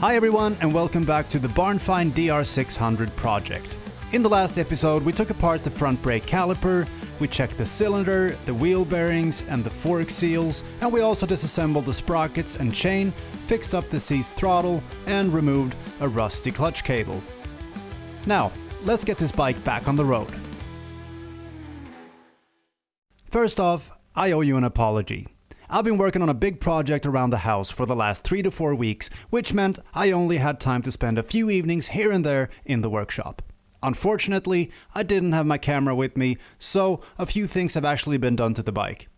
Hi everyone and welcome back to the Barnfind DR600 project. In the last episode we took apart the front brake caliper, we checked the cylinder, the wheel bearings and the fork seals, and we also disassembled the sprockets and chain, fixed up the seized throttle and removed a rusty clutch cable. Now, let's get this bike back on the road. First off, I owe you an apology. I've been working on a big project around the house for the last 3 to 4 weeks, which meant I only had time to spend a few evenings here and there in the workshop. Unfortunately, I didn't have my camera with me, so a few things have actually been done to the bike.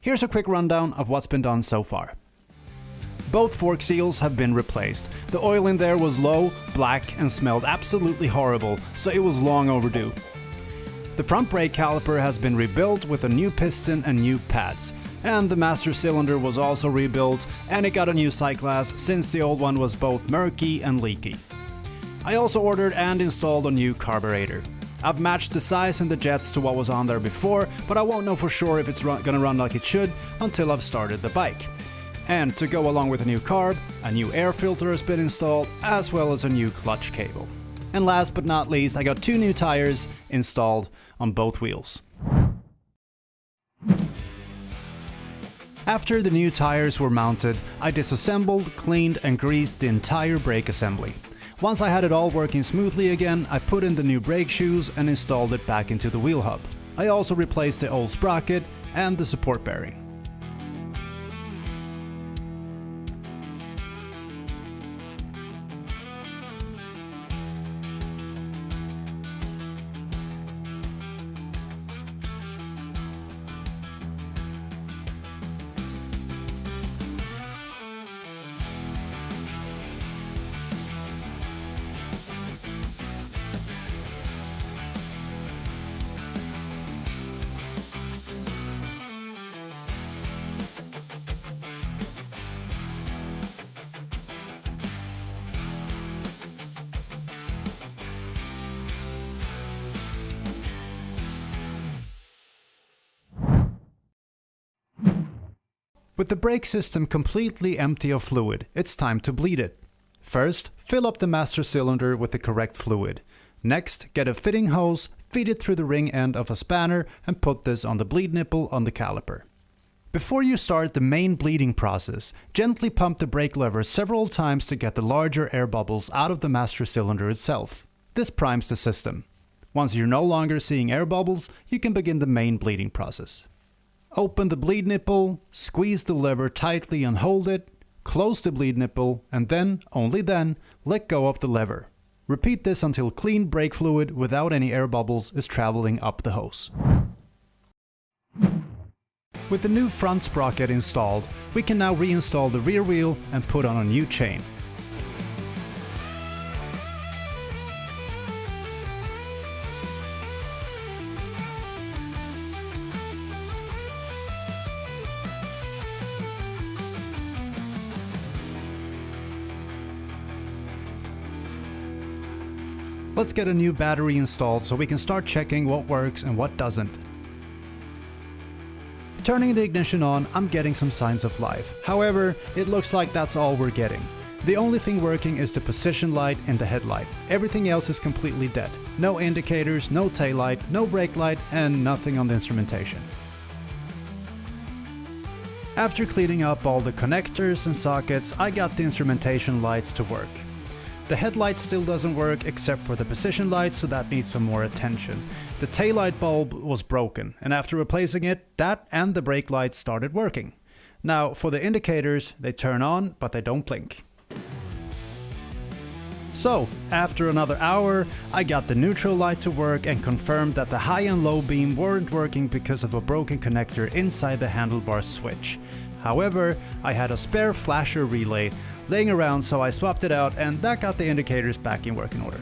Here's a quick rundown of what's been done so far. Both fork seals have been replaced. The oil in there was low, black and smelled absolutely horrible, so it was long overdue. The front brake caliper has been rebuilt with a new piston and new pads. And the master cylinder was also rebuilt, and it got a new sight glass since the old one was both murky and leaky. I also ordered and installed a new carburetor. I've matched the size and the jets to what was on there before, but I won't know for sure if it's gonna run like it should until I've started the bike. And to go along with the new carb, a new air filter has been installed, as well as a new clutch cable. And last but not least, I got 2 new tires installed on both wheels. After the new tires were mounted, I disassembled, cleaned and greased the entire brake assembly. Once I had it all working smoothly again, I put in the new brake shoes and installed it back into the wheel hub. I also replaced the old sprocket and the support bearing. With the brake system completely empty of fluid, it's time to bleed it. First, fill up the master cylinder with the correct fluid. Next, get a fitting hose, feed it through the ring end of a spanner and put this on the bleed nipple on the caliper. Before you start the main bleeding process, gently pump the brake lever several times to get the larger air bubbles out of the master cylinder itself. This primes the system. Once you're no longer seeing air bubbles, you can begin the main bleeding process. Open the bleed nipple, squeeze the lever tightly and hold it, close the bleed nipple, and then, only then, let go of the lever. Repeat this until clean brake fluid without any air bubbles is traveling up the hose. With the new front sprocket installed, we can now reinstall the rear wheel and put on a new chain. Let's get a new battery installed so we can start checking what works and what doesn't. Turning the ignition on, I'm getting some signs of life. However, it looks like that's all we're getting. The only thing working is the position light and the headlight. Everything else is completely dead. No indicators, no taillight, no brake light, and nothing on the instrumentation. After cleaning up all the connectors and sockets, I got the instrumentation lights to work. The headlight still doesn't work except for the position light, so that needs some more attention. The taillight bulb was broken, and after replacing it, that and the brake lights started working. Now, for the indicators, they turn on, but they don't blink. So, after another hour, I got the neutral light to work and confirmed that the high and low beam weren't working because of a broken connector inside the handlebar switch. However, I had a spare flasher relay laying around, so I swapped it out and that got the indicators back in working order.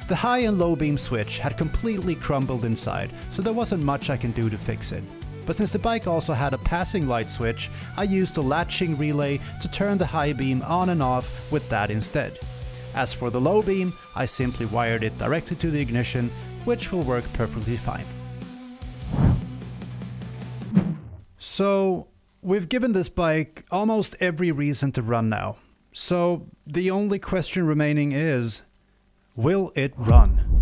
The high and low beam switch had completely crumbled inside, so there wasn't much I can do to fix it. But since the bike also had a passing light switch, I used a latching relay to turn the high beam on and off with that instead. As for the low beam, I simply wired it directly to the ignition, which will work perfectly fine. So, We've given this bike almost every reason to run now. So the only question remaining is, will it run?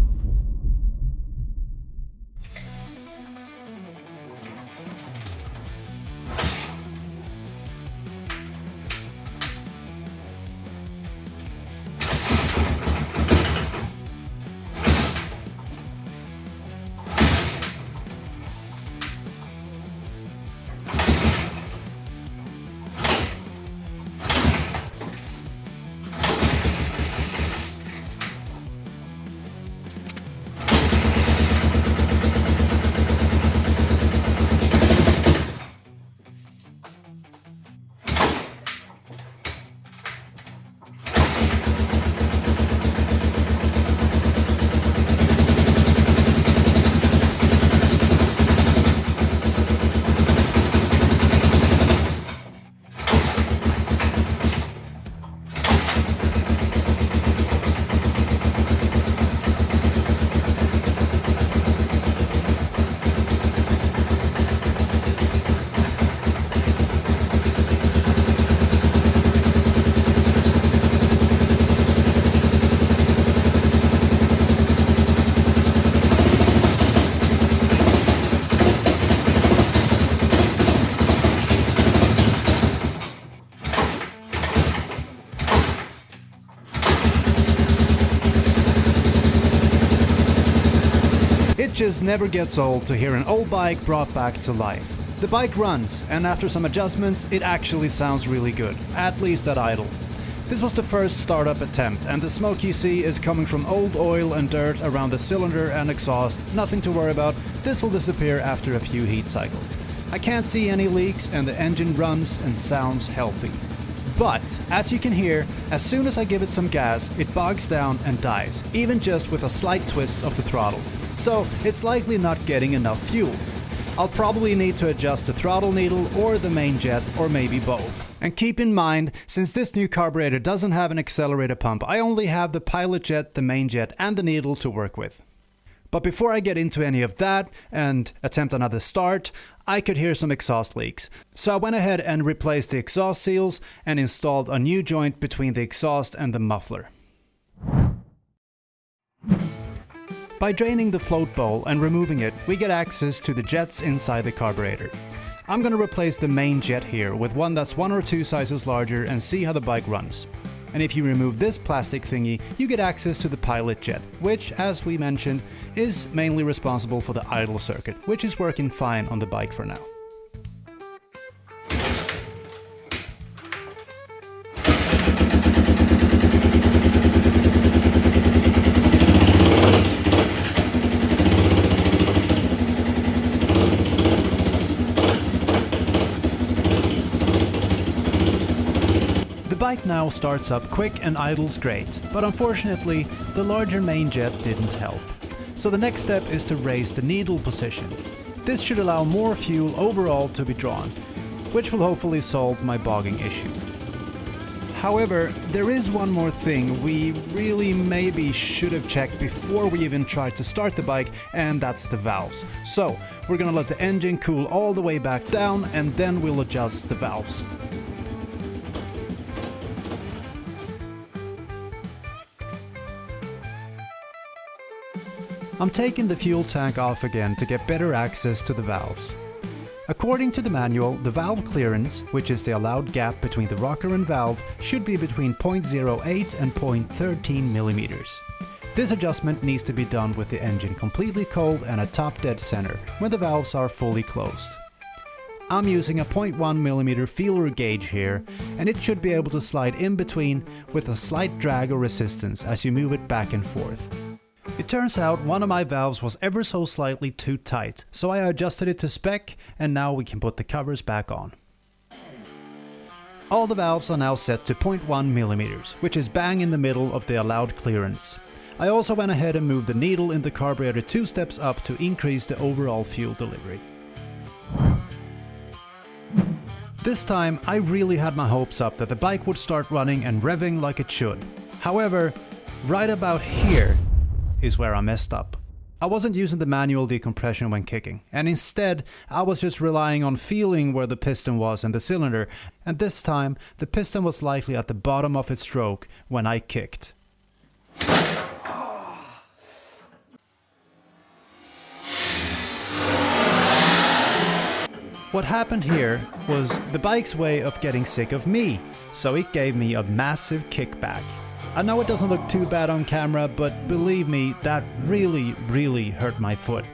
It just never gets old to hear an old bike brought back to life. The bike runs, and after some adjustments, it actually sounds really good, at least at idle. This was the first startup attempt, and the smoke you see is coming from old oil and dirt around the cylinder and exhaust. Nothing to worry about, this will disappear after a few heat cycles. I can't see any leaks, and the engine runs and sounds healthy. But, as you can hear, as soon as I give it some gas, it bogs down and dies, even just with a slight twist of the throttle. So, it's likely not getting enough fuel. I'll probably need to adjust the throttle needle or the main jet, or maybe both. And keep in mind, since this new carburetor doesn't have an accelerator pump, I only have the pilot jet, the main jet, and the needle to work with. But before I get into any of that and attempt another start, I could hear some exhaust leaks. So I went ahead and replaced the exhaust seals and installed a new joint between the exhaust and the muffler. By draining the float bowl and removing it, we get access to the jets inside the carburetor. I'm gonna replace the main jet here with one that's 1 or 2 sizes larger and see how the bike runs. And if you remove this plastic thingy, you get access to the pilot jet, which, as we mentioned, is mainly responsible for the idle circuit, which is working fine on the bike for now. The bike now starts up quick and idles great, but unfortunately the larger main jet didn't help. So the next step is to raise the needle position. This should allow more fuel overall to be drawn, which will hopefully solve my bogging issue. However, there is one more thing we really maybe should have checked before we even tried to start the bike, and that's the valves. So we're gonna let the engine cool all the way back down and then we'll adjust the valves. I'm taking the fuel tank off again to get better access to the valves. According to the manual, the valve clearance, which is the allowed gap between the rocker and valve, should be between 0.08 and 0.13 millimeters. This adjustment needs to be done with the engine completely cold and at top dead center, when the valves are fully closed. I'm using a 0.1 millimeter feeler gauge here, and it should be able to slide in between with a slight drag or resistance as you move it back and forth. It turns out one of my valves was ever so slightly too tight, so I adjusted it to spec, and now we can put the covers back on. All the valves are now set to 0.1 millimeters, which is bang in the middle of the allowed clearance. I also went ahead and moved the needle in the carburetor 2 steps up to increase the overall fuel delivery. This time I really had my hopes up that the bike would start running and revving like it should. However, right about here is where I messed up. I wasn't using the manual decompression when kicking, and instead I was just relying on feeling where the piston was in the cylinder, and this time the piston was likely at the bottom of its stroke when I kicked. What happened here was the bike's way of getting sick of me, so it gave me a massive kickback. I know it doesn't look too bad on camera, but believe me, that really hurt my foot.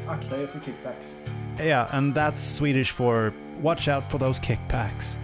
Akta er för kickbacks. Yeah, and that's Swedish for watch out for those kickbacks.